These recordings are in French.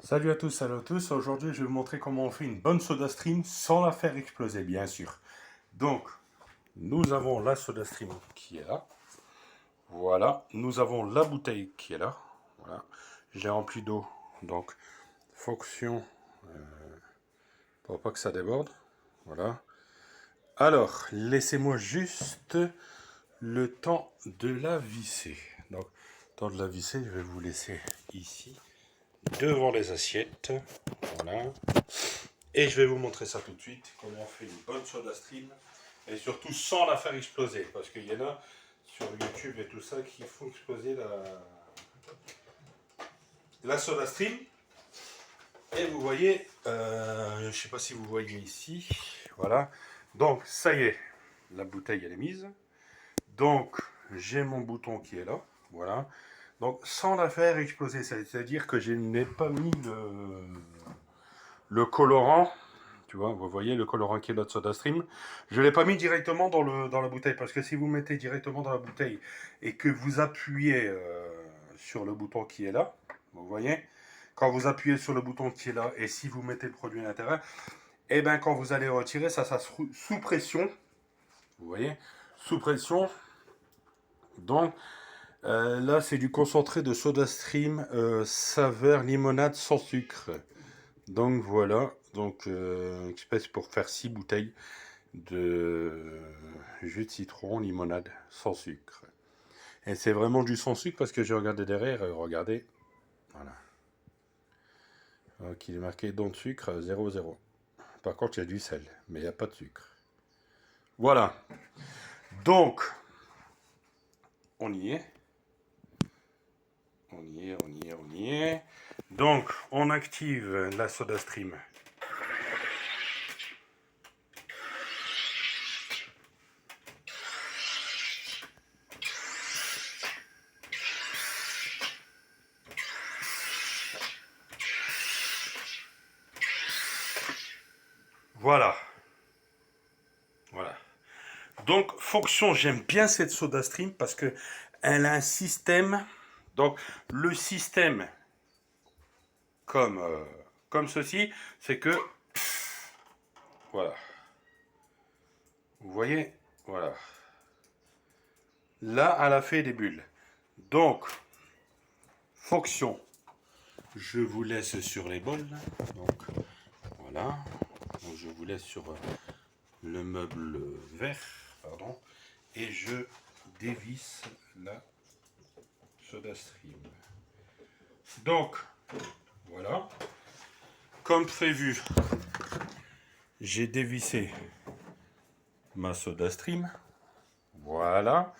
Salut à tous, salut à tous. Aujourd'hui, je vais vous montrer comment on fait une bonne soda stream sans la faire exploser, bien sûr. Donc, nous avons la soda stream qui est là. Voilà. Nous avons la bouteille qui est là. Voilà. J'ai rempli d'eau. Donc, fonction pour pas que ça déborde. Voilà. Alors, laissez-moi juste le temps de la visser. Donc, temps de la visser, je vais vous laisser ici, devant les assiettes. Voilà. Et je vais vous montrer ça tout de suite, comment on fait une bonne soda stream, et surtout sans la faire exploser, parce qu'il y en a sur YouTube et tout ça qui font exploser la soda stream. Et vous voyez, je ne sais pas si vous voyez ici, voilà. Donc ça y est, la bouteille elle est mise. Donc j'ai mon bouton qui est là, voilà. Donc sans la faire exploser, c'est-à-dire que je n'ai pas mis le colorant. Tu vois, vous voyez le colorant qui est notre SodaStream. Je ne l'ai pas mis directement dans la bouteille, parce que si vous mettez directement dans la bouteille et que vous appuyez sur le bouton qui est là, vous voyez, quand vous appuyez sur le bouton qui est là, et si vous mettez le produit à l'intérieur, et bien quand vous allez retirer, ça sous pression, vous voyez, sous pression. Donc là, c'est du concentré de SodaStream saveur limonade sans sucre. Donc voilà, donc espèce pour faire 6 bouteilles de jus de citron, limonade, sans sucre. Et c'est vraiment du sans sucre parce que j'ai regardé derrière, regardez, voilà. Donc il est marqué don de sucre 0,0. Par contre il y a du sel, mais il n'y a pas de sucre. Voilà. Donc, on y est. On y est, on y est, on y est. Donc, on active la SodaStream. Voilà. Voilà. Donc, fonction, j'aime bien cette SodaStream parce que elle a un système. Donc, le système, comme, comme ceci, c'est que, voilà. Vous voyez, voilà. Là, elle a fait des bulles. Donc, fonction, je vous laisse sur les bols. Donc, voilà. Donc, je vous laisse sur le meuble vert, pardon. Et je dévisse la SodaStream. Donc, voilà. Comme prévu, j'ai dévissé ma SodaStream. Voilà.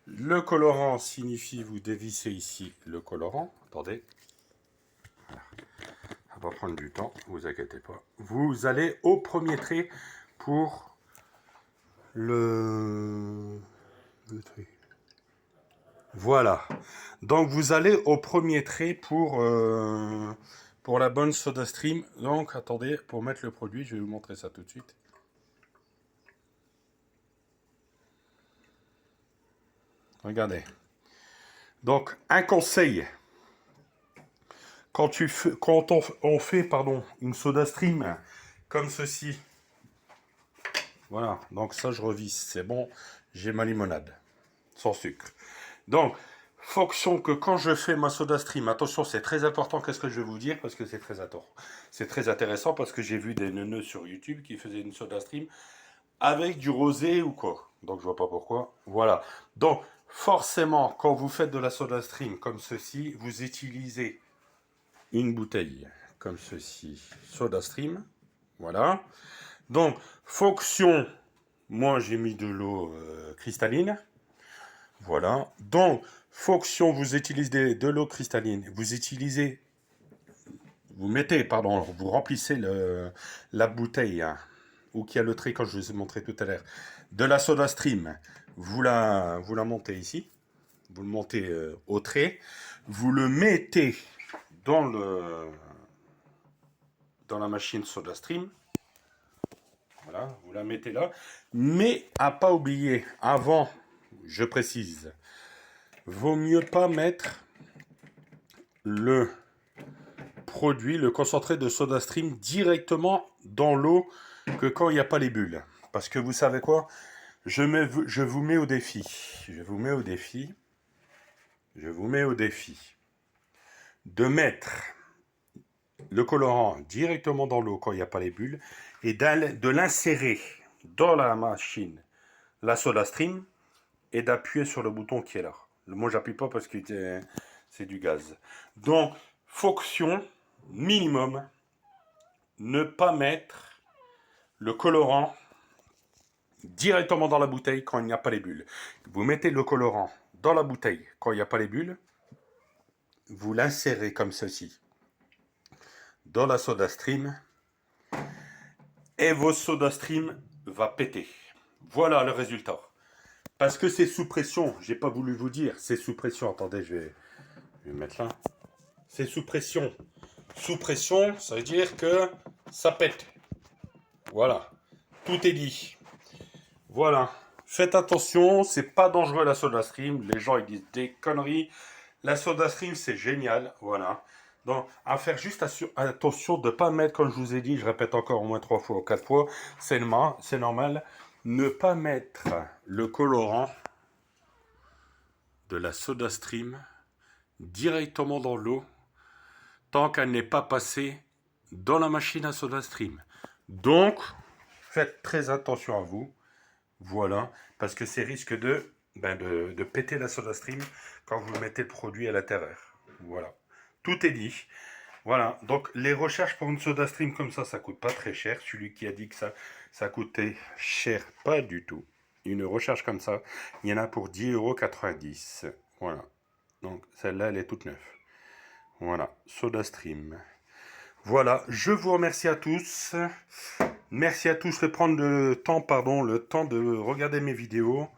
Le colorant signifie vous dévissez ici le colorant. Attendez. Voilà. Ça va prendre du temps, vous inquiétez pas. Vous allez au premier trait pour le trait. Voilà. Donc vous allez au premier trait pour la bonne SodaStream. Donc attendez, pour mettre le produit, je vais vous montrer ça tout de suite. Regardez. Donc un conseil. Quand on fait une SodaStream comme ceci, voilà, donc ça je revisse, c'est bon, j'ai ma limonade, sans sucre. Donc, fonction que quand je fais ma SodaStream, attention, c'est très important, qu'est-ce que je vais vous dire, parce que c'est très intéressant, parce que j'ai vu des neuneux sur YouTube qui faisaient une SodaStream avec du rosé ou quoi. Donc je vois pas pourquoi. Voilà. Donc, forcément, quand vous faites de la SodaStream comme ceci, vous utilisez une bouteille comme ceci, SodaStream. Voilà. Donc, fonction, moi j'ai mis de l'eau cristalline. Voilà. Donc, fonction, vous utilisez de l'eau cristalline. Vous remplissez la bouteille, hein, où il y a le trait, quand je vous ai montré tout à l'heure, de la SodaStream. Vous la montez ici. Vous le montez au trait. Vous le mettez dans la machine SodaStream. Voilà, vous la mettez là. Mais à pas oublier, avant, je précise, vaut mieux pas mettre le produit, le concentré de SodaStream directement dans l'eau que quand il n'y a pas les bulles. Parce que vous savez quoi? Je vous mets au défi. Je vous mets au défi. Je vous mets au défi de mettre le colorant directement dans l'eau quand il n'y a pas les bulles et de l'insérer dans la machine, la SodaStream, et d'appuyer sur le bouton qui est là. Moi, j'appuie pas parce que c'est du gaz. Donc, fonction minimum, ne pas mettre le colorant directement dans la bouteille quand il n'y a pas les bulles. Vous mettez le colorant dans la bouteille quand il n'y a pas les bulles, vous l'insérez comme ceci dans la SodaStream et votre SodaStream va péter. Voilà le résultat. Parce que c'est sous pression, j'ai pas voulu vous dire, c'est sous pression. Attendez, je vais mettre là. C'est sous pression. Sous pression, ça veut dire que ça pète. Voilà. Tout est dit. Voilà. Faites attention, c'est pas dangereux la SodaStream. Les gens ils disent des conneries. La SodaStream c'est génial. Voilà. Donc à faire juste attention de ne pas mettre, comme je vous ai dit, je répète encore au moins 3 fois ou 4 fois, c'est normal. Ne pas mettre le colorant de la SodaStream directement dans l'eau tant qu'elle n'est pas passée dans la machine à SodaStream. Donc, faites très attention à vous. Voilà, parce que c'est risque de péter la SodaStream quand vous mettez le produit à l'intérieur. Voilà, tout est dit. Voilà, donc les recherches pour une SodaStream comme ça coûte pas très cher. Celui qui a dit que ça coûtait cher, pas du tout. Une recherche comme ça, il y en a pour 10,90 €. Voilà, donc celle-là, elle est toute neuve. Voilà, SodaStream. Voilà, je vous remercie à tous. Merci à tous de prendre le temps de regarder mes vidéos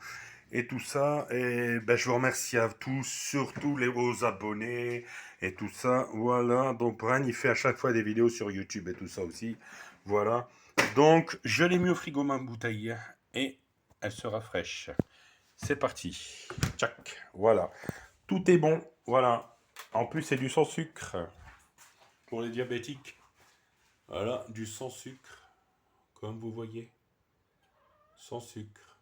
et tout ça. Et je vous remercie à tous, surtout aux abonnés et tout ça. Voilà, donc Brian, il fait à chaque fois des vidéos sur YouTube et tout ça aussi. Voilà, donc je l'ai mis au frigo ma bouteille et elle sera fraîche. C'est parti. Tchac, voilà. Tout est bon, voilà. En plus, c'est du sans sucre pour les diabétiques. Voilà, du sans sucre, comme vous voyez. Sans sucre.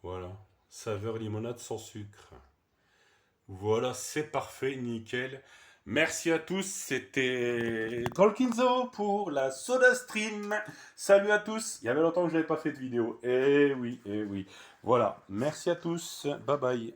Voilà. Saveur limonade sans sucre. Voilà, c'est parfait, nickel. Merci à tous, c'était Tolkienzo pour la SodaStream. Salut à tous. Il y avait longtemps que je n'avais pas fait de vidéo. Eh oui, eh oui. Voilà, merci à tous. Bye bye.